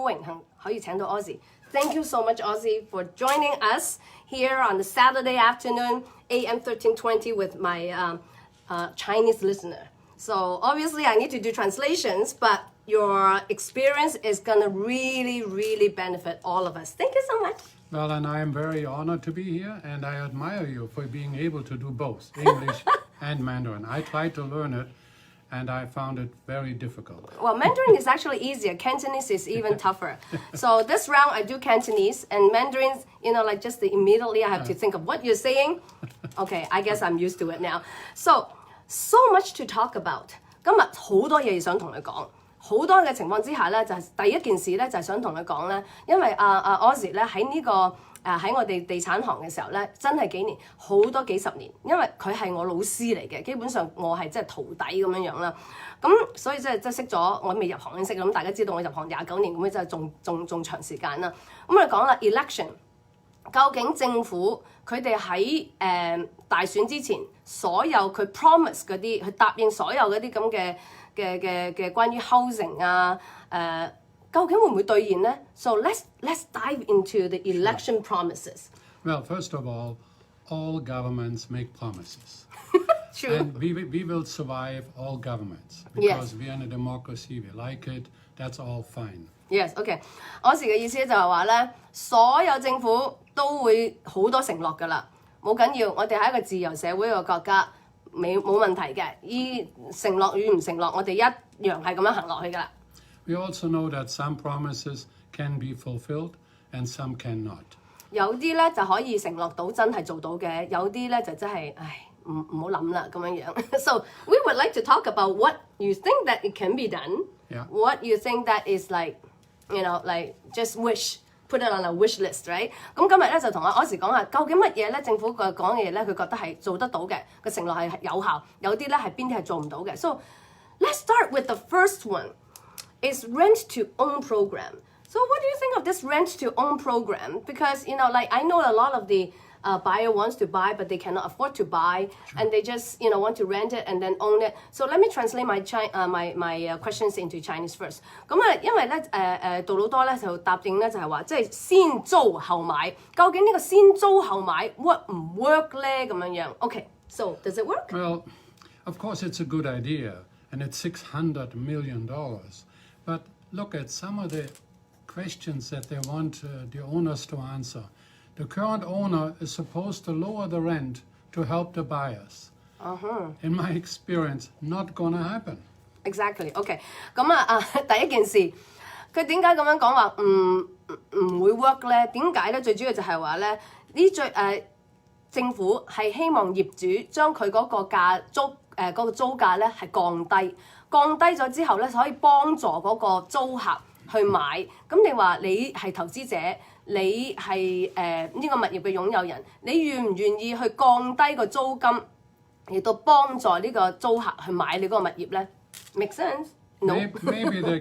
榮幸可以請到 Ozzi。Thank you so much, Ozzi, for joining us here on the Saturday afternoon, AM1320, with my Chinese listener. So obviously, I need to do translations, but your experience is going to really, really benefit all of us. Thank you so much. Well, and I am very honored to be here, and I admire you for being able to do both English and Mandarin. I tried to learn it, and I found it very difficult. Well, Mandarin is actually easier. Cantonese is even tougher. So this round, I do Cantonese, and Mandarin, like just immediately I have to think of what you're saying. Okay, I guess I'm used to it now. So much to talk about. 今日好多嘢想同你講。好多嘅情況之下咧，就係第一件事咧，就係想同你講咧，因為Ozzi 咧喺呢個喺我哋地產行嘅時候咧，真係幾年好多幾十年，因為佢係我老師嚟嘅，基本上我係即係徒弟咁樣樣啦。咁所以即係識咗，我未入行已經識咁，大家知道我入行29年，咁樣即係仲長時間啦。咁我哋講啦 ，election 究竟政府佢哋喺大選之前，所有佢 promise 嗰啲，佢答應所有嗰啲咁嘅關於 housing 啊，究竟會唔會兌現呢？ So let's dive into the election promises. Well, first of all governments make promises. True. And we will survive all governments because we are in a democracy, we like it, that's all fine. Yes, okay. 我時嘅意思就係話咧，所有政府都會好多承諾㗎啦，冇緊要，我哋係一個自由社會嘅國家。冇問題嘅，依承諾與唔承諾，我哋一樣係咁樣行落去㗎啦。We also know that some promises can be fulfilled and some cannot. 有啲咧就可以承諾到真係做到嘅，有啲咧就真係唔好諗啦咁樣樣。So we would like to talk about what you think that it can be done. Yeah. What you think that is like just wish. Put it on a wish list, right? 咁今日咧就同Ozzi講下，究竟乜嘢咧政府講嘅嘢咧，佢覺得係做得到嘅，個承諾係有效，有啲咧係邊啲係做唔到嘅。So let's start with the first one. Is rent to own program. So what do you think of this rent to own program? Because I know a lot of the buyer wants to buy, but they cannot afford to buy, and they just want to rent it and then own it. So let me translate my questions into Chinese first. 咁因為咧杜魯多咧就答應咧就係話，即係先租後買。究竟呢個先租後買 work 唔 work 咧咁樣樣 ？Okay, so does it work? Well, of course it's a good idea, and it's $600 million. But look at some of the questions that they want the owners to answer. The current owner is supposed to lower the rent to help the buyers. In my experience, not gonna happen. Exactly. Okay. 咁第一件事，佢點解咁樣講話唔會 work 咧？點解咧？最主要就係話咧，政府係希望業主將佢嗰個嗰個租價咧係降低，降低咗之後咧就可以幫助嗰個租客去買。咁你話你係投資者？你係呢個物業嘅擁有人，你願唔願意去降低個租金，嚟到幫助呢個租客去買你嗰個物業咧 ？Make sense? No. Maybe they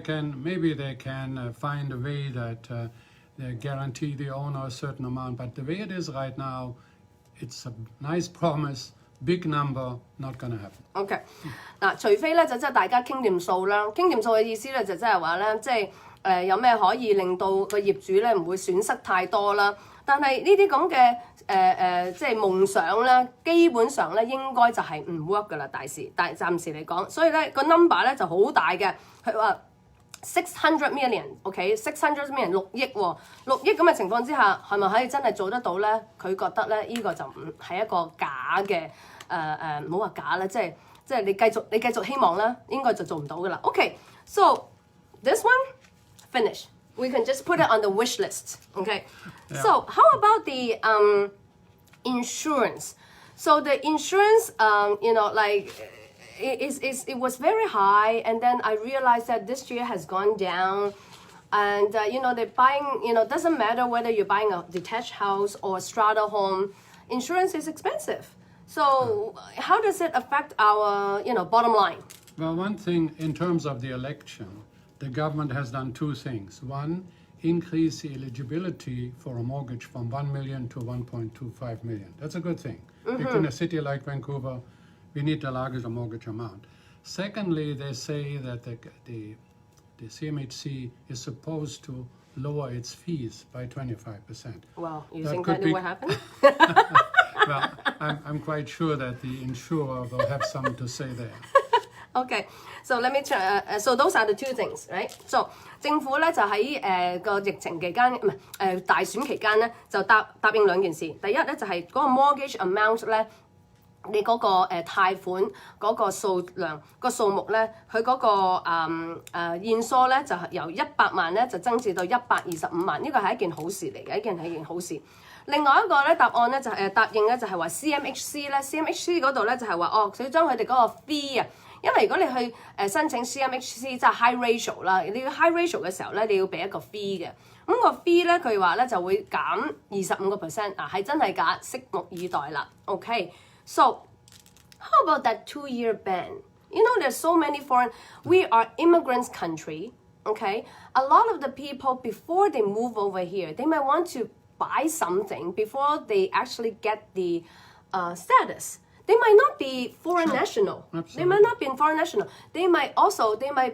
can find a way that they guarantee the owner a certain amount. But the way it is right now, it's a nice promise, big number, not gonna happen. OK. 嗱，除非咧就即係大家傾掂數啦，傾掂數嘅意思咧就即係話咧，即係。有咩可以令到個業主咧唔會損失太多啦？但係呢啲咁嘅即係夢想咧，基本上咧應該就係唔 work 噶啦，暫時嚟講。所以咧個 number 咧就好大嘅，佢話600 million，OK，600 million 6億喎，6億咁嘅情況之下，係咪可以真係做得到咧？佢覺得咧呢個就唔係一個假嘅唔好話假啦，即係你繼續希望啦，應該就做唔到噶啦。OK，so this one。Finish. We can just put it on the wish list. Okay. Yeah. So how about the insurance? So the insurance, it was very high, and then I realized that this year has gone down. And they're buying. Doesn't matter whether you're buying a detached house or a strata home. Insurance is expensive. So how does it affect our bottom line? Well, one thing in terms of the election. The government has done two things. One, increase the eligibility for a mortgage from 1 million to 1.25 million. That's a good thing. Because in a city like Vancouver, we need the largest mortgage amount. Secondly, they say that the the CMHC is supposed to lower its fees by 25%. Well, you That think could that be- will happen? Well, I'm quite sure that the insurer will have something to say there. Okay, so let me try. So those are the two things, right? So 政府咧就喺個疫情期間，唔係大選期間咧，就答應兩件事。第一咧就係嗰個 mortgage amount 咧，你嗰個貸款嗰個數目咧，佢嗰個現數咧就係由100萬咧就增至到125萬，呢個係一件好事嚟嘅，係一件好事。另外一個咧答案咧就係答應咧就係話 CMHC 咧 ，CMHC 嗰度咧就係話佢將佢哋嗰個 fee 啊。因為如果你去申請 CMHC 即係 high ratio 啦，你要 high ratio 嘅時候咧，你要俾一個 fee 嘅。咁個 fee 咧佢話咧就會減25%，係真係假？拭目以待啦。Okay, so how about that 2-year ban? You know, there's so many foreign. We are immigrants country. Okay, a lot of the people before they move over here, they might want to buy something before they actually get the status. They might not be foreign national. Absolutely. They might not be foreign national. They might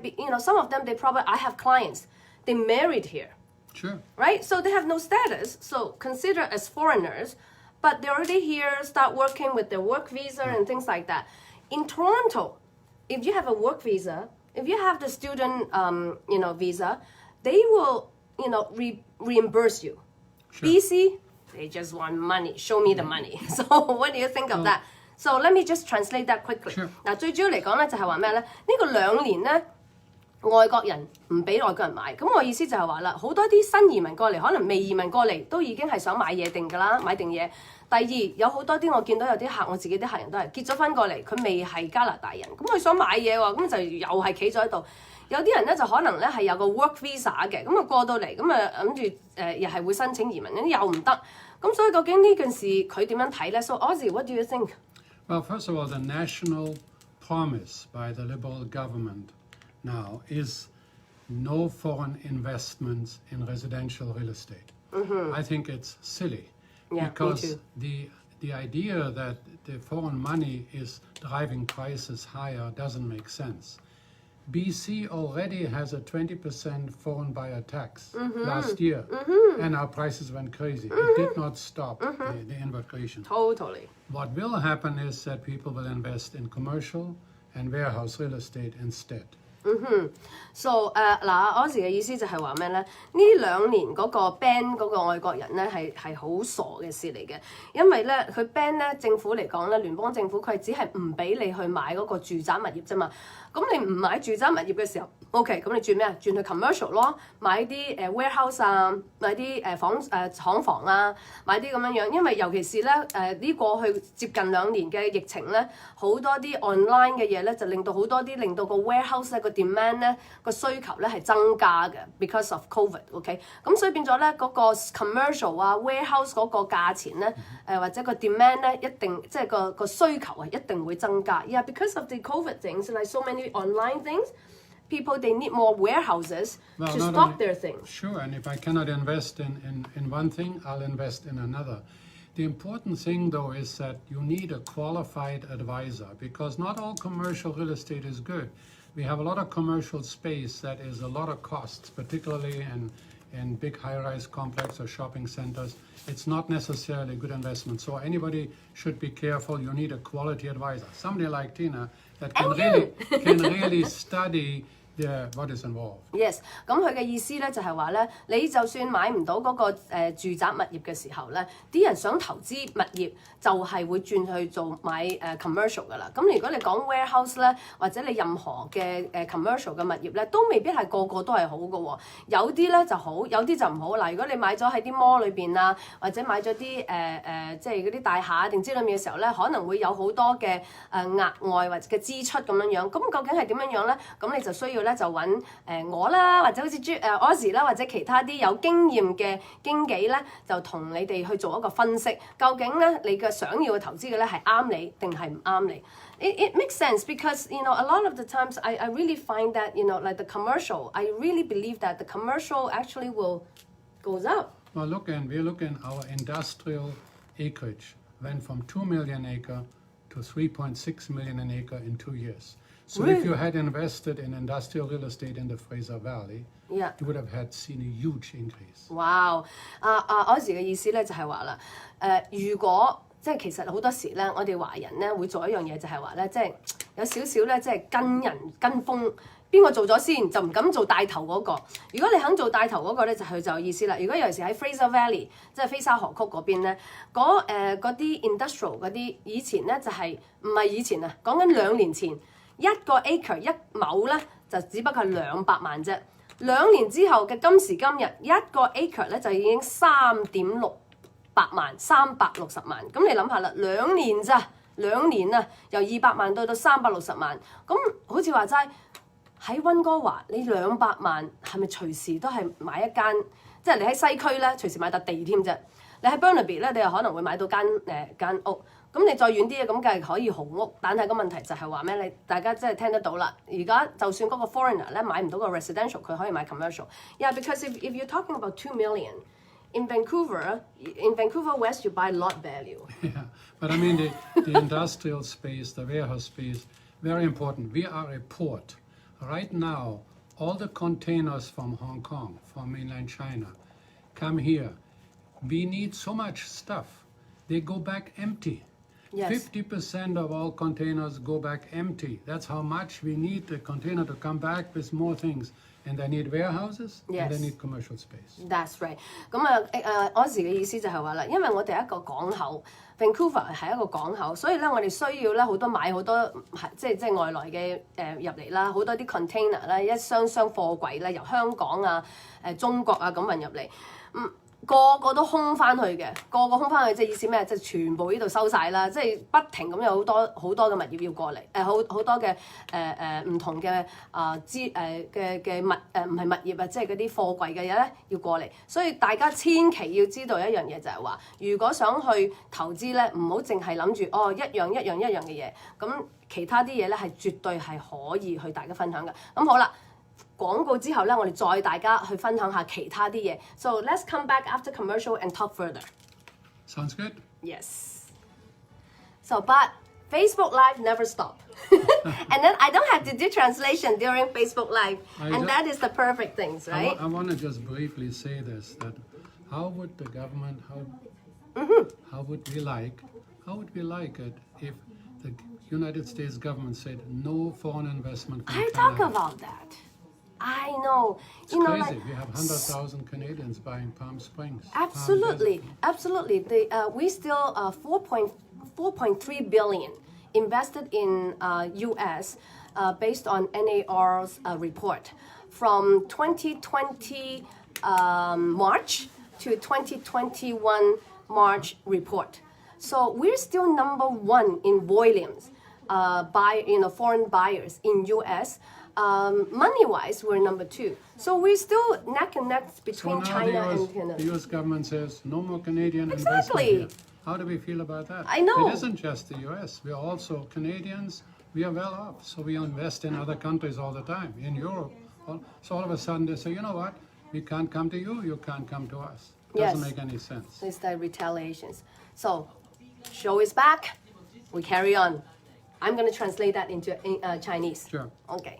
be, some of them, I have clients, they married here, Sure. right? So they have no status, so consider as foreigners, but they're already here, start working with their work visa and things like that. In Toronto, if you have a work visa, if you have the student, visa, they will, reimburse you. Sure. BC, they just want money. Show me the money. So what do you think of that? So let me just translate that quickly. Sure. 嗱，最主要嚟講咧就係話咩咧？呢個2年咧，外國人唔俾外國人買。咁我意思就係話啦，好多啲新移民過嚟，可能未移民過嚟都已經係想買嘢定㗎啦，買定嘢。第二，有好多啲我見到有啲客，我自己啲客人都係結咗婚過嚟，佢未係加拿大人，咁佢想買嘢喎，咁就又係企咗喺度。有啲人咧就可能咧係有個 work visa 嘅，咁啊過到嚟，咁啊諗住又係會申請移民，又唔得。咁所以究竟呢件事佢點樣睇咧 ？So Ozzy, what do you think? Well, first of all, the national promise by the Liberal government now is no foreign investments in residential real estate. I think it's silly. Yeah, because me too. the idea that the foreign money is driving prices higher doesn't make sense. BC already has a 20% foreign buyer tax last year, and our prices went crazy. It did not stop the immigration. Totally. What will happen is that people will invest in commercial and warehouse real estate instead. So Ozzy 嘅意思就係話咩咧？呢2年嗰個 ban 嗰個外國人咧係好傻嘅事嚟嘅，因為咧佢 ban 咧政府嚟講咧，聯邦政府佢係只係唔俾你去買嗰個住宅物業啫嘛。咁你唔買住宅物業嘅時候 ，OK， 咁你轉咩啊？轉去 commercial 咯，買啲warehouse 啊，買啲廠房啊，買啲咁樣樣。因為尤其是咧呢過去接近2年嘅疫情咧，好多啲 online 嘅嘢咧就令到個 warehouse 咧個 demand 咧個需求咧係增加嘅 ，because of COVID，OK，咁所以變咗咧嗰個 commercial 啊 warehouse 嗰個價錢咧或者個 demand 咧一定即係個需求啊一定會增加。Yeah, because of the COVID things, like so many online things, people they need more warehouses to stock their things. Sure, and if I cannot invest in one thing, I'll invest in another. The important thing, though, is that you need a qualified advisor because not all commercial real estate is good. We have a lot of commercial space that is a lot of costs, particularly in big high-rise complex or shopping centers. It's not necessarily a good investment. So anybody should be careful. You need a quality advisor, somebody like Tina that can really study what is involved. Yes， 咁佢嘅意思咧就係話咧，你就算買唔到嗰個住宅物業嘅時候咧，啲人想投資物業就係會轉去做買commercial 噶啦。咁如果你講 warehouse 咧，或者你任何嘅commercial 嘅物業咧，都未必係個個都係好嘅喎。有啲咧就好，有啲就唔好。嗱，如果你買咗喺啲 mall 裏邊啊，或者買咗啲即係嗰啲大廈定之類嘅時候咧，可能會有好多嘅額外或者嘅支出咁樣樣。咁究竟係點樣樣咧？咁你就需要咧就揾我啦，或者好似Ozzy 啦，或者其他啲有經驗嘅經紀咧，就同你哋去做一個分析，究竟咧你嘅想要嘅投資嘅咧係啱你定係唔啱你？It makes sense because a lot of the times I really find that like the commercial, I really believe that the commercial actually goes up. Well, we're looking our industrial acreage went from 2 million acre to 3.6 million an acre in 2 years. So if you had invested in industrial real estate in the Fraser Valley, Yeah. you would have had seen a huge increase. Wow！Ozzy嘅意思咧就係話啦，如果即係其實好多時咧，我哋華人咧會做一樣嘢就係話咧，即係有少少咧即係跟人跟風。邊個做咗先就唔敢做帶頭嗰個。如果你肯做帶頭嗰個咧，佢就有意思啦。如果尤其是喺 Fraser Valley， 即係菲沙河谷嗰邊咧，嗰啲 industrial 嗰啲，以前咧就係唔係以前啊？講緊2年前，一個 acre 一畝咧就只不過係200萬啫。2年之後嘅今時今日，一個 acre 咧就已經3.68萬，360萬。咁你諗下啦，2年咋？2年啊，由200萬到360萬。咁好似話齋。喺溫哥華，你200萬係咪隨時都係買一間？即係你喺西區咧，隨時買笪地添啫。你喺 Burnaby 咧，你又可能會買到間屋。咁你再遠啲嘅，咁梗係可以紅屋。但係個問題就係話咩？你大家真係聽得到啦。而家就算嗰個 foreigner 咧買唔到個 residential， 佢可以買 commercial。Yeah, because if you're talking about 2 million in Vancouver West, you buy lot value. Yeah, but I mean the industrial space, the warehouse space, very important. We are a port. Right now, all the containers from Hong Kong, from mainland China, come here. We need so much stuff. They go back empty. Yes. 50% of all containers go back empty. That's how much we need the container to come back with more things. And they need warehouses, Yes. and they need commercial space. That's right. 咁Ozzy嘅意思就係話啦，因為我哋係一個港口 ，Vancouver 係一個港口，所以咧我哋需要咧好多買好多即係外來嘅入嚟啦，好多啲 container 啦，一箱貨櫃咧由香港啊、中國啊咁運入嚟，個個都空翻去嘅，個個空翻去即係意思咩？即係全部呢度收晒啦，即係不停咁有好多嘅物業要過嚟，好多嘅唔同嘅嘅物唔係物業啊，即係嗰啲貨櫃嘅嘢咧要過嚟，所以大家千祈要知道一樣嘢就係話，如果想去投資咧，唔好淨係諗住一樣嘅嘢，咁其他啲嘢咧係絕對係可以去大家分享嘅。咁好啦。廣告之後咧，我哋再大家去分享下其他啲嘢。So let's come back after commercial and talk further. Sounds good? Yes. So, but Facebook Live never stop. And then I don't have to do translation during Facebook Live. And that is the perfect things, right? I want to just briefly say this, that how would the government, how would we like it if the United States government said no foreign investment from I Canada? talk about that. I know. It's crazy. We have 100,000 Canadians buying Palm Springs. Absolutely. We still 4.3 billion invested in U.S. Based on NAR's report from 2020 March to 2021 March report. So we're still number 1 in volumes foreign buyers in U.S. Money-wise, we're number 2. So we're still neck and neck between China and Canada. The U.S. government says no more Canadian Exactly. investment here. How do we feel about that? I know. It isn't just the U.S. We are also Canadians. We are well off. So we invest in other countries all the time, in Europe. So all of a sudden they say, you know what? We can't come to you. You can't come to us. Doesn't make any sense. It's the retaliations. So, show is back. We carry on. I'm going to translate that into Chinese. Sure. Okay.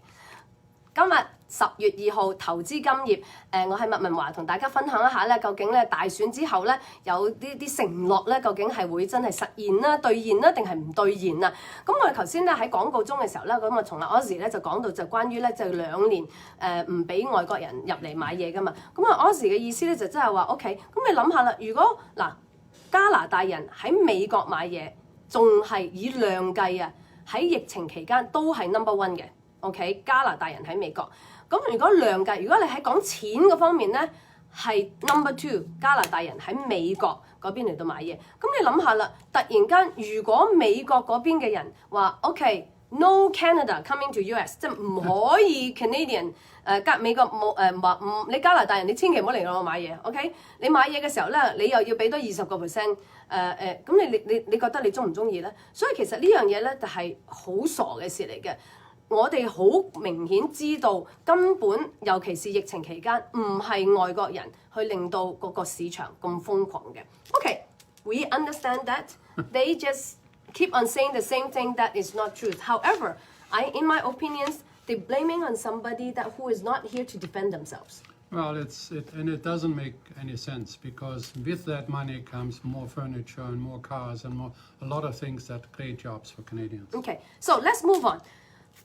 今日10月2號投資金業，我喺麥文華同大家分享一下咧，究竟咧大選之後咧有啲承諾咧，究竟係會真係實現啦、兌現啦，定係唔兌現啊？咁我哋頭先咧喺廣告中嘅時候咧，咁啊從阿 Ozzy 咧就講到就關於咧就2年唔俾外國人入嚟買嘢噶嘛。咁啊 Ozzy 嘅意思咧就真係話 OK， 咁你諗下啦，如果加拿大人喺美國買嘢，仲係以量計啊，喺疫情期間都係 number 1嘅。OK， 加拿大人喺美國，咁如果量計，如果你喺講錢嗰方面咧，係 number 2， 加拿大人喺美國嗰邊嚟到買嘢，咁你諗下啦，突然間如果美國嗰邊嘅人話 OK，no Canada coming to US， 即係唔可以 Canadian 美國冇話你加拿大人你千祈唔好嚟我買嘢 ，OK？ 你買嘢嘅時候咧，你又要俾多20%，咁你覺得你中唔中意咧？所以其實呢樣嘢咧就係好傻嘅事嚟嘅。我哋好明顯知道根本，尤其是疫情期間，唔係外國人去令到嗰個市場咁瘋狂嘅。Okay, we understand that. They just keep on saying the same thing that is not true. However, in my opinions, they're blaming on somebody who is not here to defend themselves. Well, it doesn't make any sense because with that money comes more furniture and more cars and a lot of things that create jobs for Canadians. Okay, so let's move on.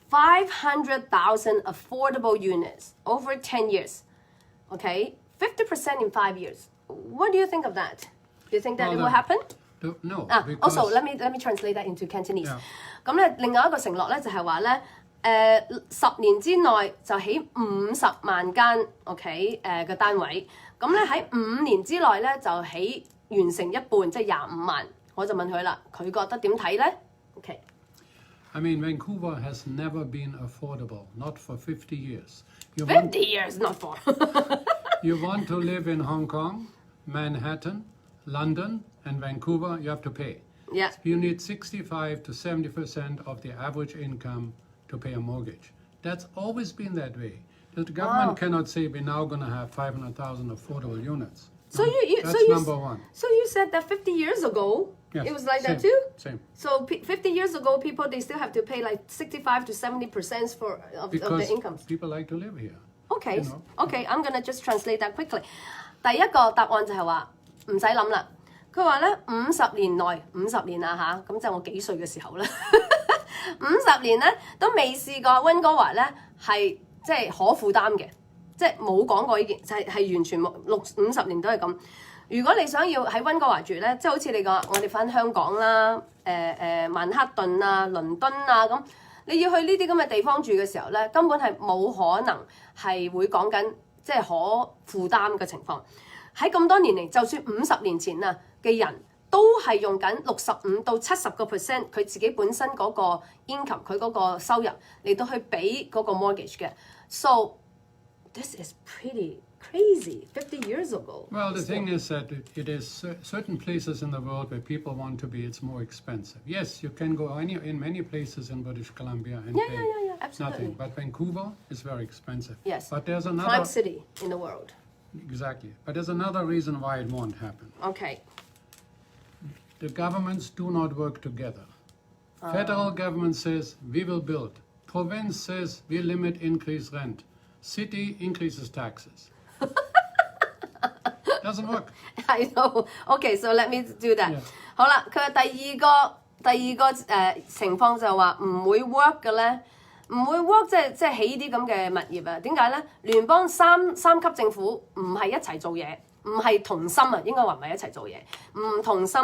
500,000 affordable units over 10 years. Okay, 50% in 5 years. What do you think of that? Do you think that it will happen? No. Also, let me translate that into Cantonese. 咁咧，另外一個承諾咧就係話咧。10年之內就起50萬間 OK 嘅單位，咁咧喺5年之內咧就起完成一半，即係25萬。我就問佢啦，佢覺得點睇咧 ？OK。I mean, Vancouver has never been affordable, not for 50 years. 50 years, not for. You want to live in Hong Kong, Manhattan, London, and Vancouver, you have to pay. Yeah. You need 65 to 70% of the average income to pay a mortgage. That's always been that way. The government cannot say we're now going to have 500,000 affordable units. So that's number one. So you said that 50 years ago, yes, it was like same, that too? Same. So 50 years ago, people, they still have to pay like 65 to 70% of their incomes. People like to live here. Okay, you know? Okay, I'm gonna just translate that quickly. 第一個答案就係話唔使諗啦。佢話咧50年內50年啦嚇，咁就係我幾歲嘅時候啦。50年咧都未試過溫哥華咧係即係可負擔嘅，即係冇講過呢件，係完全冇50年都係咁。如果你想要喺溫哥華住咧，即係好似我哋返香港啦，曼克頓啊、倫敦啊咁，你要去呢啲咁嘅地方住嘅時候咧，根本係冇可能係會講緊即係可負擔嘅情況。喺咁多年嚟，就算50年前啊嘅人。都係用緊65到70%佢自己本身嗰個 income 佢嗰個收入嚟到去俾嗰個 mortgage 嘅。So this is pretty crazy 50 years ago. Well, the thing is that it is certain places in the world where people want to be, it's more expensive. Yes, you can go in many places in British Columbia and pay absolutely. nothing. But Vancouver is very expensive. Yes. But there's another prime city in the world. Exactly. But there's another reason why it won't happen. Okay. The governments do not work together. Federal government says we will build. Province says we limit increase rent. City increases taxes. Doesn't work. I know. Okay, so let me do that. Yeah. 好啦，佢話第二個情況就係話唔會 work 嘅咧，唔會 work 即係起啲咁嘅物業啊？點解咧？聯邦三級政府唔係一齊做嘢，唔係同心啊，應該話唔係一齊做嘢，唔同心。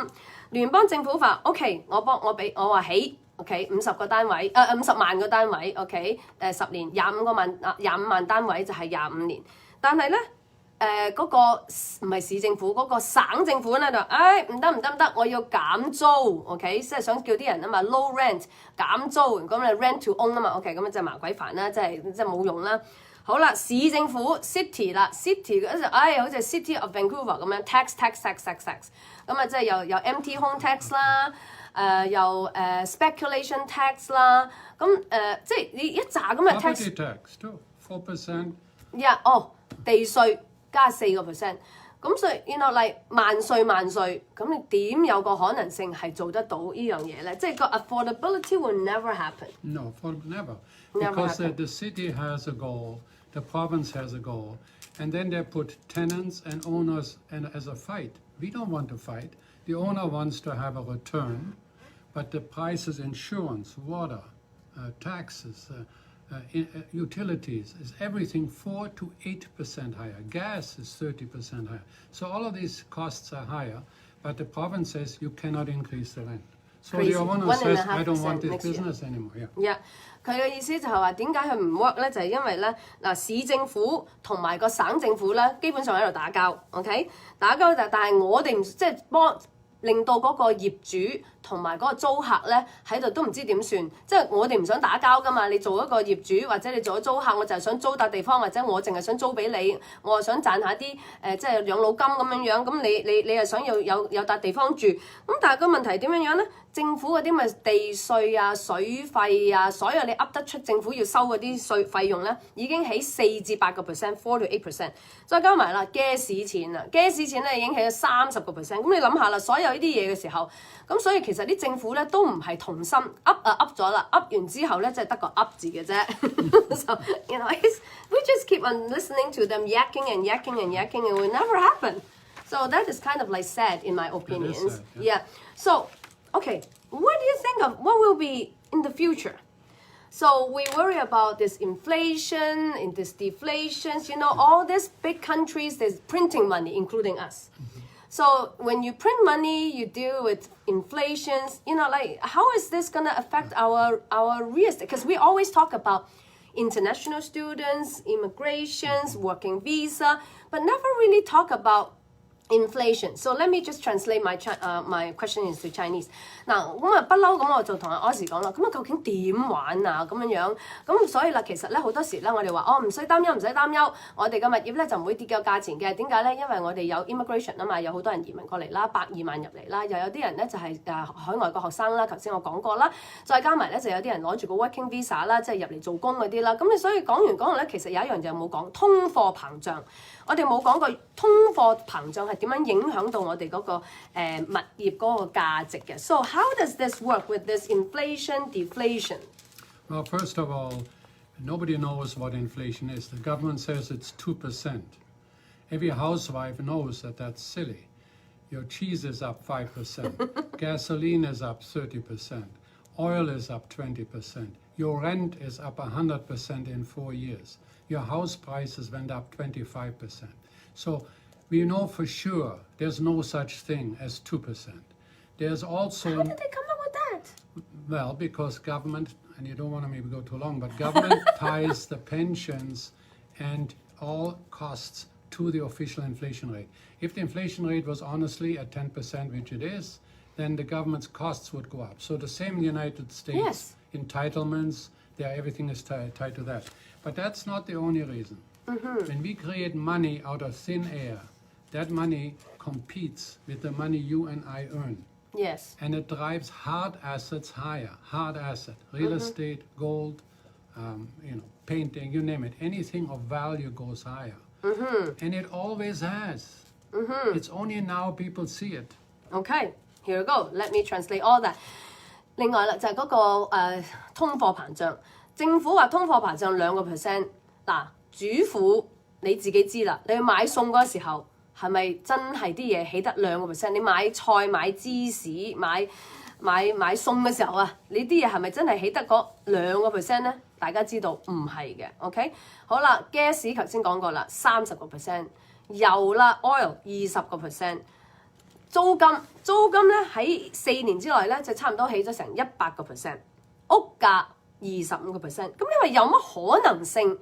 聯邦政府話 OK， 我話起 OK 50個單位，50萬個單位 OK 10年25萬單位就係25年，但係咧嗰個唔係市政府嗰個省政府咧就唔得，我要減租 OK， 即係想叫啲人啊嘛 low rent 減租，咁你 rent to own 啊嘛 OK， 咁就麻鬼煩啦，即係冇用啦。好啦，市政府 city 啦 ，city 嗰就好似 City of Vancouver 咁樣 tax， 咁啊即係有 empty home tax 啦，有speculation tax 啦，咁即係你一紮咁嘅 tax。Property tax too 4%。地稅加4%，咁所以like 萬稅，咁你點有個可能性係做得到呢樣嘢咧？即係個 affordability will never happen. No, never. Because the city has a goal. The province has a goal, and then they put tenants and owners as a fight. We don't want to fight. The owner wants to have a return, but the prices, insurance, water, taxes, utilities, is everything 4 to 8% higher. Gas is 30% higher. So all of these costs are higher, but the province says you cannot increase the rent. So the owner says, I don't want this business anymore. Yeah. 佢嘅意思就係話點解佢唔 work 咧？就係因為咧市政府同埋個省政府咧，基本上喺度打交 ，OK？ 打交但係我哋唔即係令到嗰個業主同埋嗰個租客咧喺度都唔知點算，即係我哋唔想打交噶嘛。你做一個業主或者你做咗租客，我就係想租笪地方，或者我淨係想租俾你，我係想賺下啲即係養老金咁樣，咁你又想有笪地方住，咁但係個問題點樣咧？政府嗰啲咪地稅啊、水費啊，所有你噏得出政府要收嗰啲費用咧，已經起4至8%，4 to 8%，再加埋啦嘅士錢咧已經起咗30%。咁你諗下啦，所有呢啲嘢嘅時候，咁所以其實實啲政府咧都唔係同心噏咗啦，噏完之後咧即係得個噏字嘅啫。So you know, we just keep on listening to them yakking and yakking and yakking, and it will never happen. So that is kind of like sad in my opinion. Sad, yeah. So okay, what do you think of what will be in the future? So we worry about this inflation and this deflations. You know, all these big countries, there's printing money, including us. So when you print money, you deal with inflations. You know, like how is this gonna affect our real estate? Because we always talk about international students, immigrations, working visa, but never really talk about inflation. So let me just translate my question into Chinese. 嗱，咁啊不嬲咁我就同阿 Ozzi 講啦，咁啊究竟點玩啊咁樣樣？咁所以啦，其實咧好多時咧我哋話唔使擔憂，唔使擔憂，我哋嘅物業咧就唔會跌嘅價錢嘅。點解咧？因為我哋有 immigration 啊嘛，有好多人移民過嚟啦，120萬入嚟啦，又有啲人咧就係海外嘅學生啦，頭先我講過啦，再加埋咧就有啲人攞住個 working visa 啦，即係入嚟做工嗰啲啦。咁你所以講完講落咧，其實有一樣就冇講通貨膨脹。我哋冇講過通貨膨脹係點樣影響到我哋嗰個物業嗰個價值嘅。So how does this work with this inflation, deflation? Well, first of all, nobody knows what inflation is. The government says it's 2%. Every housewife knows that that's silly. Your cheese is up 5%. Gasoline is up 30%. Oil is up 20%. Your rent is up 100% in 4 years. Your house prices went up 25%. So we know for sure there's no such thing as 2%. There's also... How did they come up with that? Well, because government, and you don't want to maybe go too long, but government ties the pensions and all costs to the official inflation rate. If the inflation rate was honestly at 10%, which it is, then the government's costs would go up. So the same in the United States, yes. Entitlements, everything is tied to that. But that's not the only reason. When we create money out of thin air, that money competes with the money you and I earn. Yes. And it drives hard assets higher. Hard asset, real estate, gold, painting, you name it. Anything of value goes higher. And it always has. It's only now people see it. Okay, here we go. Let me translate all that. 另外啦，就係嗰個通貨膨脹。政府話通貨膨脹2%。嗱，主婦你自己知啦，你去買餸嗰時候係咪真係啲嘢起得2%？你買菜、買芝士、買餸嘅時候啊，你啲嘢係咪真係起得嗰2%咧？大家知道唔係嘅 ，OK？ 好啦 ，gas 頭先講過啦，30%，油啦 oil 20%。租金咧喺4年之內咧就差唔多起咗成100%，屋價25%。咁因為有乜可能性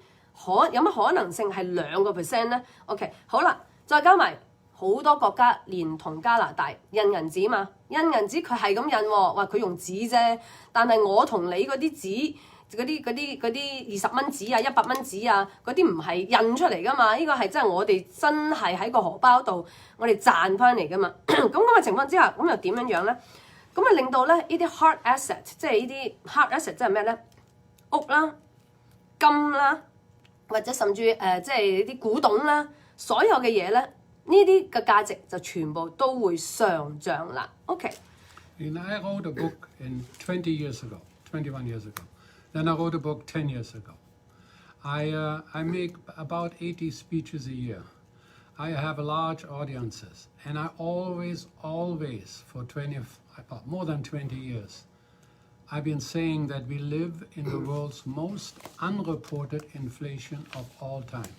係2%咧 ？OK， 好啦，再加埋好多國家連同加拿大印銀紙嘛，印銀紙佢係咁印喎，話佢用紙啫，但係我同你嗰啲紙。嗰啲20蚊紙啊、100蚊紙啊，嗰啲唔係印出嚟噶嘛？呢個係真係我哋真係喺個荷包度，我哋賺翻嚟噶嘛。咁嘅情況之下，咁又點樣咧？咁啊令到咧呢啲 hard asset， 即係呢啲 hard asset 即係咩咧？屋啦、金啦，或者甚至即係啲古董啦，所有嘅嘢咧，呢啲嘅價值就全部都會上漲啦。OK。And I wrote a book in 21 years ago. Then I wrote a book 10 years ago. I make about 80 speeches a year. I have large audiences. And I always, for more than 20 years, I've been saying that we live in the world's most unreported inflation of all time.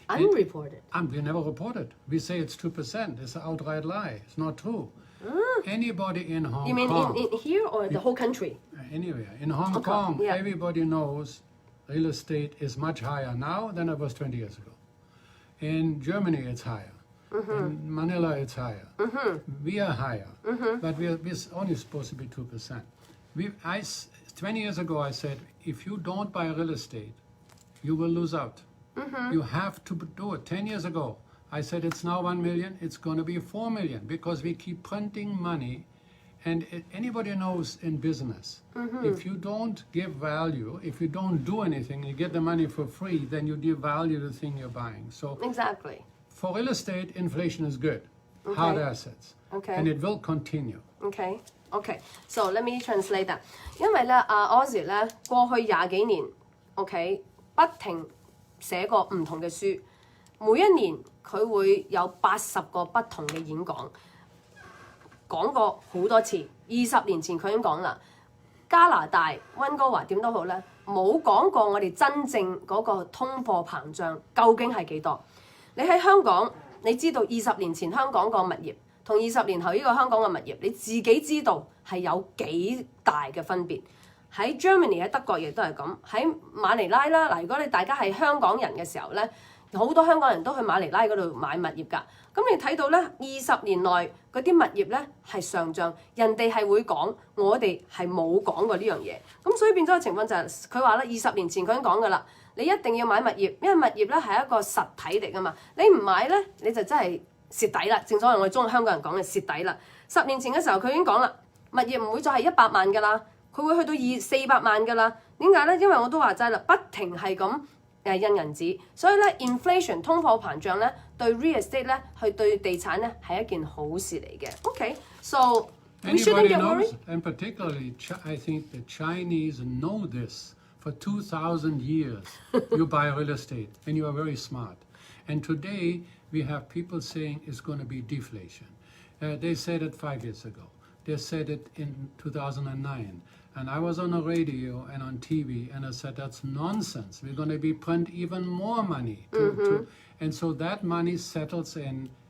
Unreported? We never report it. We say it's 2%. It's an outright lie. It's not true. Anybody in Hong Kong... You mean in here or the whole country? Anywhere. In Hong Kong, yeah. Everybody knows real estate is much higher now than it was 20 years ago. In Germany, it's higher. In Manila, it's higher. We are higher. But we're only supposed to be 2%. 20 years ago, I said, if you don't buy real estate, you will lose out. You have to do it. 10 years ago, I said it's now 1 million, it's going to be 4 million because we keep printing money. And anybody knows in business, if you don't give value, if you don't do anything, you get the money for free, then you devalue the thing you're buying. So exactly. For real estate, inflation is good. hard assets. Okay. And it will continue. Okay. So let me translate that. 因為咧，Ozzy 咧過去20幾年 ，OK， 不停寫過唔同嘅書，每一年佢會有80個不同嘅演講，講過好多次。20年前佢已經講啦，加拿大溫哥華點都好咧，冇講過我哋真正嗰個通貨膨脹究竟係幾多。你喺香港，你知道20年前香港個物業同20年後呢個香港嘅物業，你自己知道係有幾大嘅分別。喺 Germany 喺德國亦都係咁，喺馬尼拉啦嗱，如果你大家係香港人嘅時候咧，好多香港人都去馬尼拉嗰度買物業㗎。咁你睇到咧，20年內嗰啲物業咧係上漲，人哋係會講，我哋係冇講過呢樣嘢。咁所以變咗個情況就係佢話咧，20年前佢已經講㗎啦，你一定要買物業，因為物業咧係一個實體嚟㗎嘛，你唔買咧你就真係蝕底啦。正所謂我哋中香港人講嘅蝕底啦。10年前嘅時候佢已經講啦，物業唔會再係100萬㗎啦，佢會去到400萬㗎啦。點解咧？因為我都話齋啦，不停係咁印銀紙，所以咧 inflation 通貨膨脹咧對 real estate 咧去對地產咧係一件好事嚟嘅。Okay, so we shouldn't get worried. And particularly, I think the Chinese know this. For 2,000 years, you buy real estate, and you are very smart. And today, we have people saying it's going to be deflation. They said it 5 years ago. They said it in 2009. And I was on the radio and on TV, and I said, that's nonsense. We're going to be print even more money. And so that money settles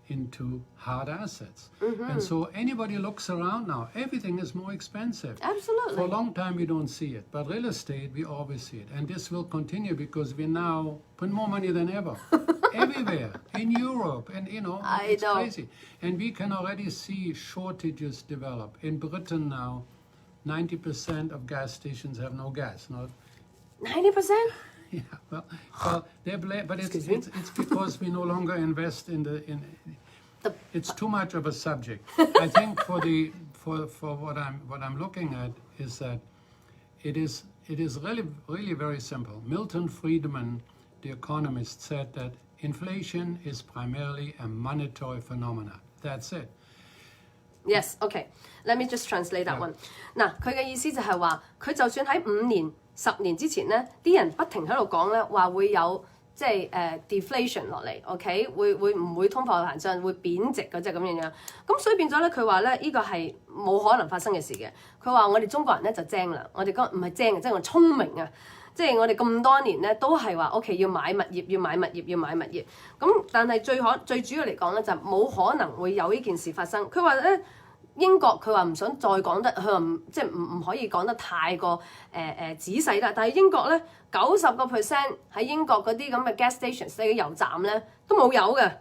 into hard assets. And so anybody looks around now, everything is more expensive. Absolutely. For a long time, we don't see it. But real estate, we always see it. And this will continue because we now print more money than ever. Everywhere. In Europe. And, it's crazy. And we can already see shortages develop. In Britain now, 90% of gas stations have no gas. 90%? Yeah, well, they're but it's because we no longer invest in it's too much of a subject. I think for what I'm looking at is that it is really very simple. Milton Friedman, the economist, said that inflation is primarily a monetary phenomena. That's it. Yes, okay. Let me just translate that one. 嗱，佢嘅意思就係話，佢就算喺5年、10年之前咧，啲人不停喺度講咧，話會有即係deflation 落嚟 ，OK， 會唔會通貨膨脹，會貶值嗰隻咁樣。咁所以變咗咧，佢話咧呢個係冇可能發生嘅事嘅。佢話我哋中國人咧就精啦，我哋唔係精嘅，即係我聰明啊。即係我哋咁多年咧，都係話 OK 要買物業，要買物業，要買物業。咁但係最主要嚟講咧，就冇可能會有呢件事發生。佢話咧英國佢話唔想再講得，佢話即係唔可以講得太過仔細啦。但係英國咧90% 喺英國嗰啲咁嘅 gas stations 嘅油站咧都冇油嘅。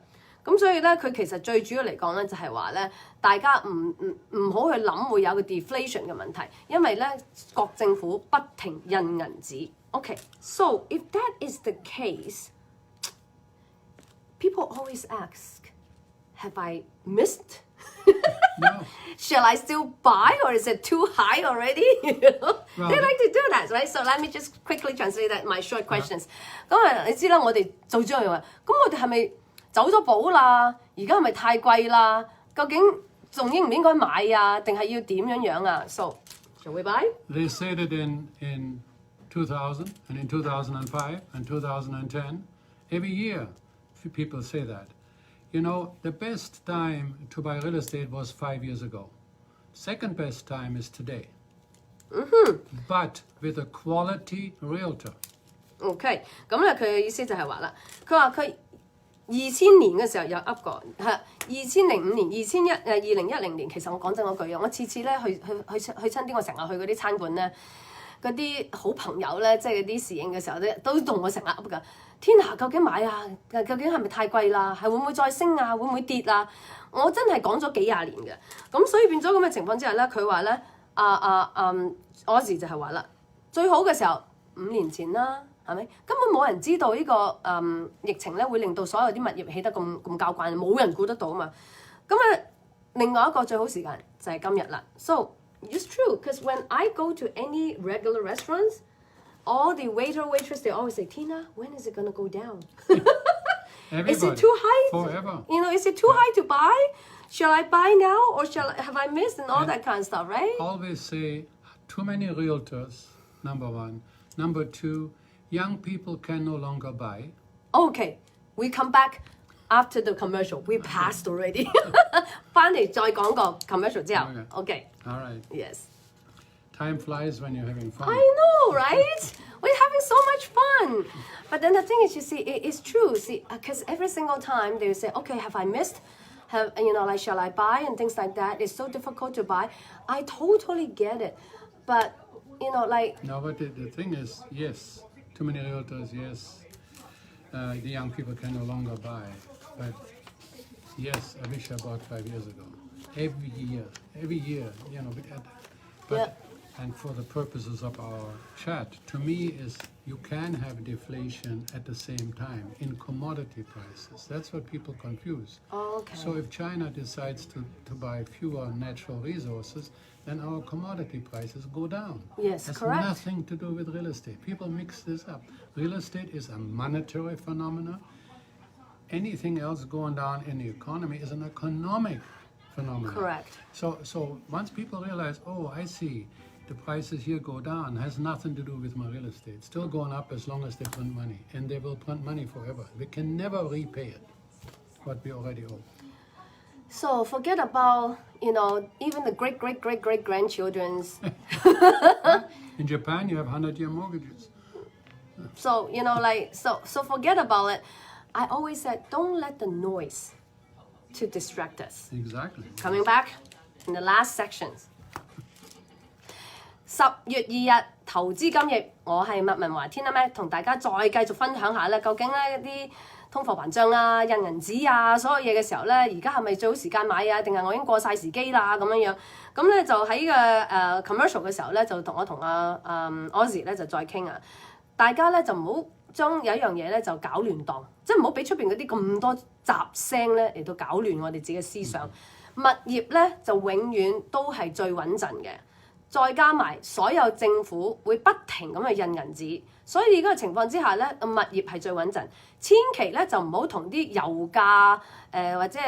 咁所以咧，佢其實最主要嚟講咧，就係話咧，大家唔好去諗會有個 deflation 嘅問題，因為咧國政府不停印銀紙。Okay, so if that is the case, people always ask, have I missed? No. Shall I still buy or is it too high already? Well, they like to do that, right? So let me just quickly translate that my short questions. 咁你知啦，我哋做咗樣話，咁我哋係咪走咗寶啦？而家係咪太貴啦？究竟仲應唔應該買啊？定係要點樣啊 ？So, shall we buy? They said it in 2000 and in 2005 and 2010. Every year, people say that. The best time to buy real estate was 5 years ago. Second best time is today. But with a quality realtor. OK， 咁咧佢嘅意思就係話啦，佢話佢2000年嘅時候有噏過，係2005年、2010年，其實我講真嗰句啊，我次次咧去親啲我成日去嗰啲餐館咧。嗰啲好朋友咧，即係嗰啲侍應嘅時候咧，都同我成日噏㗎。天啊，究竟買啊？究竟係咪太貴啦？係會唔會再升啊？會唔會跌啊？我真係講咗幾廿年嘅。咁所以變咗咁嘅情況之下咧，佢話咧，Ozzy 就係話啦，最好嘅時候5年前啦，係咪？根本冇人知道呢個疫情咧會令到所有啲物業起得咁交關，冇人估得到啊嘛。咁另外一個最好時間就係今日啦。So it's true, because when I go to any regular restaurants, all the waiter, waitress, they always say, Tina, when is it going to go down? Is it too high? Forever. Is it too high to buy? Shall I buy now or have I missed and all that kind of stuff, right? Always say too many realtors, number one. Number two, young people can no longer buy. Okay, we come back after the commercial. We passed already. 翻嚟再講個 commercial 之後 Okay. All right. Yes. Time flies when you're having fun. I know, right? We're having so much fun. But then the thing is, you see, it's true. See, because every single time they will say, okay, have I missed? Like, shall I buy? And things like that. It's so difficult to buy. I totally get it. But, like... No, but the thing is, yes, too many realtors, yes. The young people can no longer buy. But, yes, I wish I bought 5 years ago. Every year, But, yeah. And for the purposes of our chat, to me is you can have deflation at the same time in commodity prices. That's what people confuse. Okay. So if China decides to buy fewer natural resources, then our commodity prices go down. Yes, Has correct. nothing to do with real estate. People mix this up. Real estate is a monetary phenomenon. Anything else going down in the economy is an economic phenomenon. Correct. So once people realize, oh, I see, the prices here go down, has nothing to do with my real estate. Still going up as long as they print money. And they will print money forever. We can never repay it, what we already owe. So forget about, even the great-great-great-great-grandchildren's. In Japan, you have 100-year mortgages. So, so forget about it. I always said, don't let the noise to distract us. Exactly. Coming back in the last sections. 10月2日投資今日，我係麥文華tinamak同大家再繼續分享下咧，究竟咧一啲通貨膨脹啊、印銀紙啊所有嘢嘅時候咧，而家係咪最好時間買啊？定係我已經過晒時機啦咁樣樣？咁咧就喺個commercial 嘅時候咧，就同阿Ozzi 咧就再傾啊。大家咧就唔好將有一樣嘢咧就搞亂檔，即係唔好俾出邊嗰啲咁多雜聲咧嚟到搞亂我哋自己嘅思想。物業咧就永遠都係最穩陣嘅。再加埋所有政府會不停咁去印銀紙，所以呢個情況之下咧，物業係最穩陣。千祈咧就唔好同啲油價或者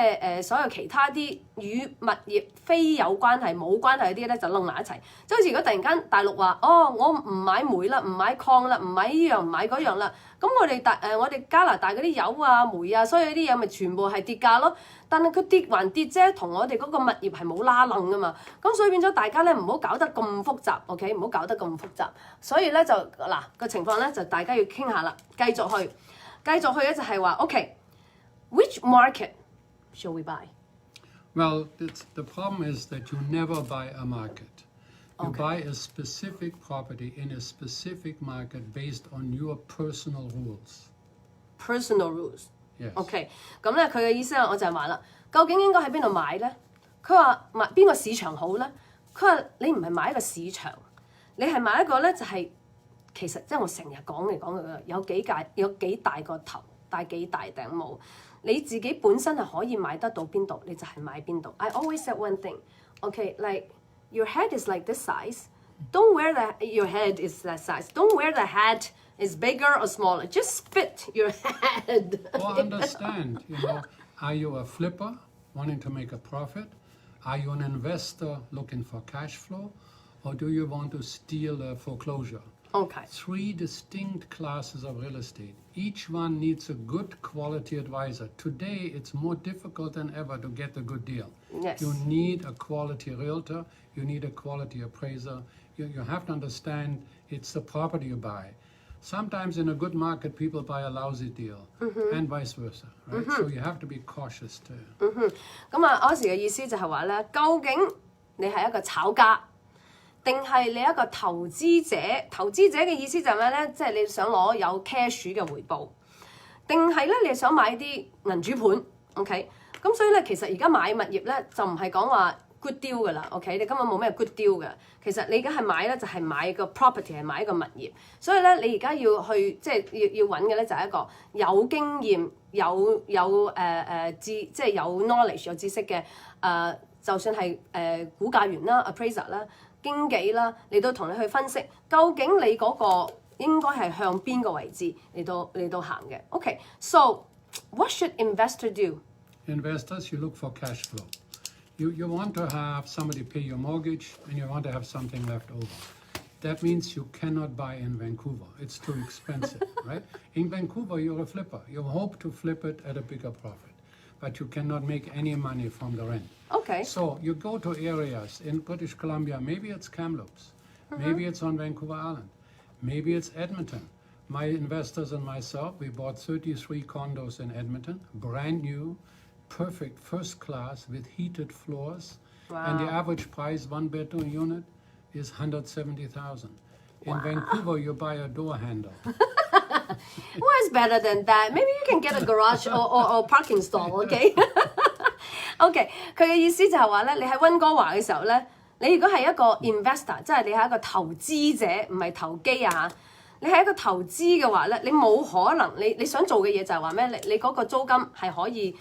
所有其他啲與物業非有關係冇關係嗰啲咧就攏埋一齊。即係好似如果突然間大陸話我唔買煤啦，唔買礦啦，唔買呢樣唔買嗰樣啦，咁我哋加拿大嗰啲油啊煤啊，所有啲嘢咪全部係跌價咯。但係佢跌還跌啫，同我哋嗰個物業係冇拉楞噶嘛。咁所以變咗大家咧唔好搞得咁複雜 ，OK？ 唔好搞得咁複雜。所以咧就個情況咧就大家要傾下啦，繼續去咧就係話 ，OK，which market shall we buy? Well, the problem is that you never buy a market. You buy a specific property in a specific market based on your personal rules. Personal rules. Yes. OK， 咁咧佢嘅意思咧，我就係話啦，究竟應該喺邊度買咧？佢話買邊個市場好咧？佢話你唔係買一個市場，你係買一個咧就係、其實即係我成日講嚟講去嘅，有幾大個頭，戴幾大頂帽，你自己本身係可以買得到邊度，你就係買邊度。I always said one thing, OK, like your head is like this size. Don't wear your head is that size. Don't wear the hat is bigger or smaller. Just fit your head. Or understand, are you a flipper wanting to make a profit? Are you an investor looking for cash flow? Or do you want to steal a foreclosure? Okay. 3 distinct classes of real estate. Each one needs a good quality advisor. Today, it's more difficult than ever to get a good deal. Yes. You need a quality realtor. You need a quality appraiser. You have to understand it's the property you buy. Sometimes in a good market, people buy a lousy deal, and vice versa, right? So you have to be cautious too. 咁啊，Ozzy嘅意思就係話咧，究竟你係一個炒家，定係你一個投資者？投資者嘅意思就係咩咧？即係你想攞有 cash 嘅回報，定係咧你想買啲銀主盤 ？OK， 咁所以咧，其實而家買物業咧就唔係講話 good deal 㗎啦 ，OK？ 你根本冇咩 good deal 嘅。其實你而家係買咧就係買個 property 係買一個物業，所以咧你而家要去即係要揾嘅咧就係一個有經驗、即係有 knowledge 有知識嘅就算係估價員啦、appraiser 啦、經紀啦，嚟到同你去分析究竟你嗰個應該係向邊個位置嚟到行嘅。OK，so what should investor do? Investors, you look for cash flow. You want to have somebody pay your mortgage and you want to have something left over. That means you cannot buy in Vancouver. It's too expensive, right? In Vancouver, you're a flipper. You hope to flip it at a bigger profit, but you cannot make any money from the rent. Okay. So you go to areas in British Columbia, maybe it's Kamloops, maybe it's on Vancouver Island, maybe it's Edmonton. My investors and myself, we bought 33 condos in Edmonton, brand new, perfect, first class with heated floors. Wow. And the average price, one bedroom unit, is 170,000. In Vancouver, you buy a door handle. What's better than that? Maybe you can get a garage or parking stall, okay? OK， 佢嘅意思就係話咧，你喺溫哥華嘅時候咧，你如果係一個 investor， 即係你係一個投資者，唔係投機啊。你係一個投資嘅話咧，你冇可能你想做嘅嘢就係話咩？你嗰個租金係可以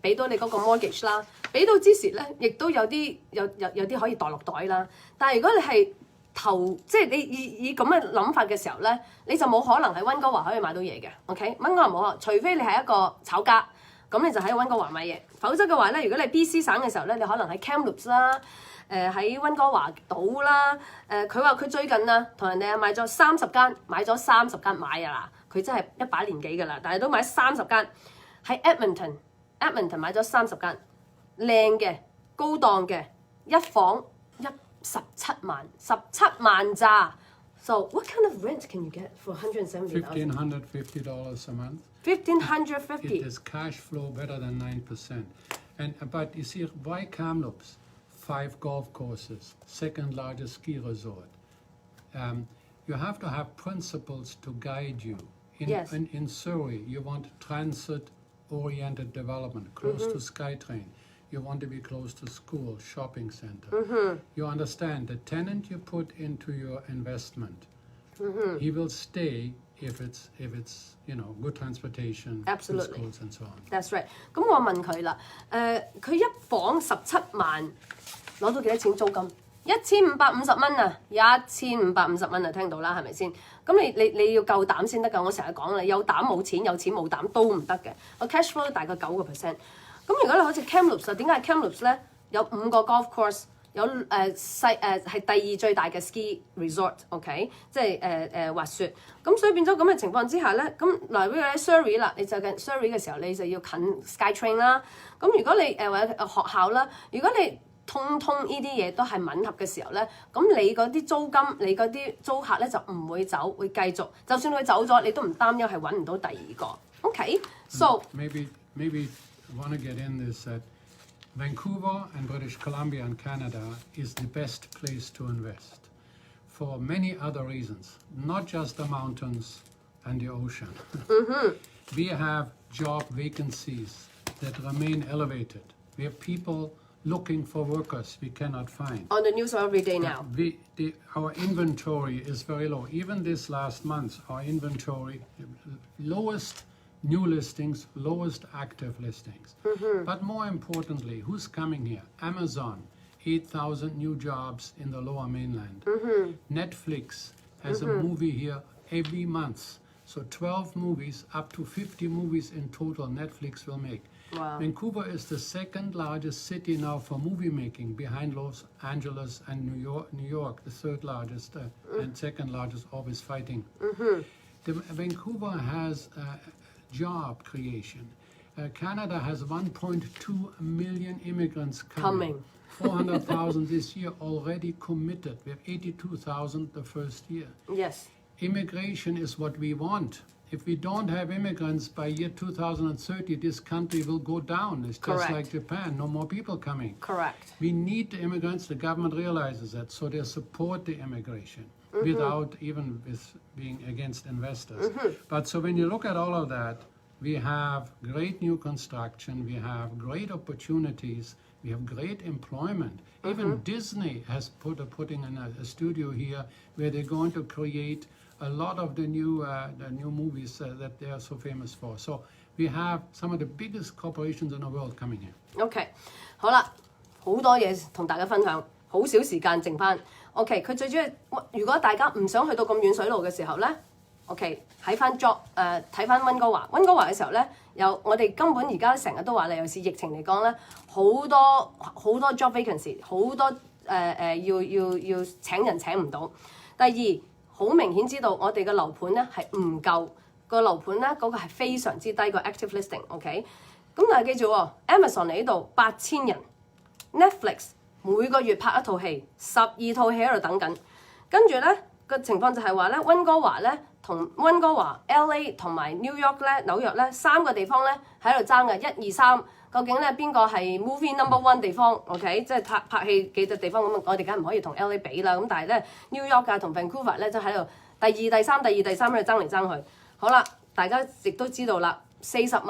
俾到你嗰個 mortgage 啦，俾到之時咧，亦都有啲可以袋落袋啦。但係如果你係即係你以咁嘅諗法嘅時候咧，你就冇可能喺溫哥華可以買到嘢嘅。OK， 溫哥華冇啊，除非你係一個炒家，咁你就喺溫哥華買嘢。否則嘅話咧，如果你 BC 省嘅時候咧，你可能喺 Kamloops 啦。喺溫哥華島啦，佢話佢最近啊同人哋買咗30間，買咗30間買啊啦，佢真係一把年紀㗎啦，但係都買30間。喺 Edmonton 買咗30間，靚嘅高檔嘅，一房17萬咋。So what kind of rent can you get for $170,000? $1,550 a month. $1,550. It is cash flow better than 9%. But you see, why Kamloops? 5 golf courses, second largest ski resort. You have to have principles to guide you. In Surrey, you want transit-oriented development, close to SkyTrain. You want to be close to school, shopping center. You understand the tenant you put into your investment, he will stay if it's good transportation, Absolutely. good schools and so on. That's right. 咁我問佢啦，佢一房17萬攞到幾多錢租金？1550蚊啊，1550蚊啊，聽到啦，係咪先？咁你要夠膽先得㗎。我成日講啦，有膽冇錢，有錢冇膽都唔得嘅。個 cash flow 大概9%。咁如果你好似 Kamloops 啊，點解 Kamloops 咧有5個 golf course？有係第二最大嘅 ski resort，OK， 即係滑雪。咁所以變咗咁嘅情況之下咧，咁嗱，如果喺 Surrey 啦，你就近 Surrey 嘅時候，你就要近 SkyTrain 啦。咁如果你或者學校啦，如果你通呢啲嘢都係吻合嘅時候咧，咁你嗰啲租金，你嗰啲租客咧就唔會走，會繼續。就算佢走咗，你都唔擔憂係揾唔到第二個。OK，so maybe want to get in this that Vancouver and British Columbia and Canada is the best place to invest for many other reasons, not just the mountains and the ocean. We have job vacancies that remain elevated. We have people looking for workers we cannot find. On the news every day now. Our inventory is very low. Even this last month, our inventory, lowest new listings, lowest active listings. But more importantly, who's coming here? Amazon, 8,000 new jobs in the lower mainland. Netflix has a movie here every month. So 12 movies, up to 50 movies in total Netflix will make. Wow. Vancouver is the second largest city now for movie making, behind Los Angeles and New York, the third largest and second largest, always fighting. Vancouver has job creation. Canada has 1.2 million immigrants coming. 400,000 this year already committed. We have 82,000 the first year. Yes. Immigration is what we want. If we don't have immigrants by year 2030, this country will go down. It's just like Japan, no more people coming. Correct. We need the immigrants. The government realizes that, so they support the immigration without even being against investors. But so when you look at all of that, we have great new construction, we have great opportunities, we have great employment. Even Disney has putting in a studio here where they're going to create a lot of the new movies that they are so famous for. So we have some of the biggest corporations in the world coming here. OK， 好啦，好多嘢同大家分享，好少時間剩翻。OK， 佢最主要，如果大家唔想去到咁遠水路嘅時候咧， OK， 睇翻 job 睇翻溫哥華嘅時候咧，我哋根本而家成日都話咧，尤其是疫情嚟講咧，好多 job vacancy， 好多要請人請唔到。第二，好明顯知道我哋嘅樓盤咧係唔夠，個樓盤咧嗰個係非常之低個 active listing，OK？ 咁但係記住喎 ，Amazon 嚟呢度8000人 ，Netflix 每個月拍一套戲，12套戲喺度等緊，跟住咧個情況就係話咧，溫哥華咧同溫哥華、LA 同埋 New York 咧、紐約咧3個地方咧喺度爭嘅1、2、3。究竟咧邊個係 movie number one 地方 ？OK， 即係拍戲幾隻地方咁，我哋梗係唔可以同 LA 比啦。咁但係咧 New York 啊同 Vancouver 咧都喺度第二、第三喺度爭嚟爭去。好啦，大家亦都知道啦，40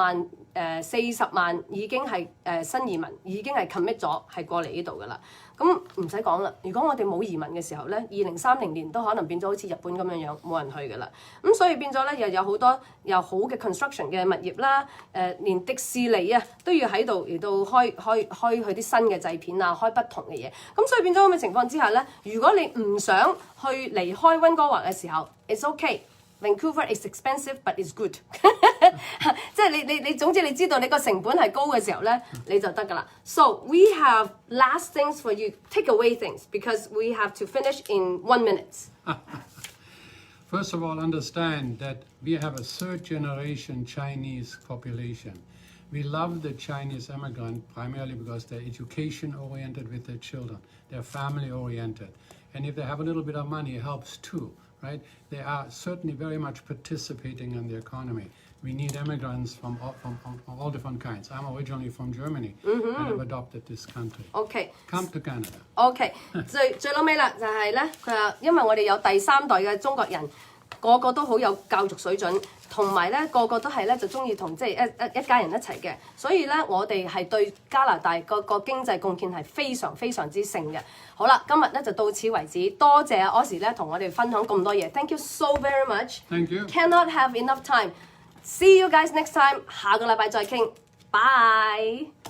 萬已經係新移民已經係 commit 咗係過嚟呢度噶啦。咁唔使講啦，如果我哋冇移民嘅時候咧，2030年都可能變咗好似日本咁樣冇人去噶啦。咁所以變咗咧，又有好多又好嘅 construction 嘅物業啦，連迪士尼啊都要喺度嚟到開佢啲新嘅製片啊，開不同嘅嘢。咁所以變咗咁嘅情況之下咧，如果你唔想去離開溫哥華嘅時候 ，it's okay。Vancouver is expensive, but it's good 。即係你總之你知道你個成本係高嘅時候咧，你就得㗎啦。So we have last things for you, take away things because we have to finish in 1 minute. First of all, understand that we have a third-generation Chinese population. We love the Chinese immigrant primarily because they're education-oriented with their children. They're family-oriented. And if they have a little bit of money, it helps too. Right? They are certainly very much participating in the economy. We need immigrants from all different kinds. I'm originally from Germany and I've adopted this country. Okay. Come to Canada. Okay. 最後尾啦，就係咧，佢話因為我哋有第3代嘅中國人，個個都好有教育水準，同埋咧個個都係咧就中意同即係一家人一齊嘅，所以咧我哋係對加拿大個經濟貢獻係非常非常之盛嘅。好啦，今日咧就到此為止，多謝阿 Ozzi 咧同我哋分享咁多嘢 ，Thank you so very much. Thank you. Cannot have enough time. See you guys next time. 下個禮拜再傾，拜。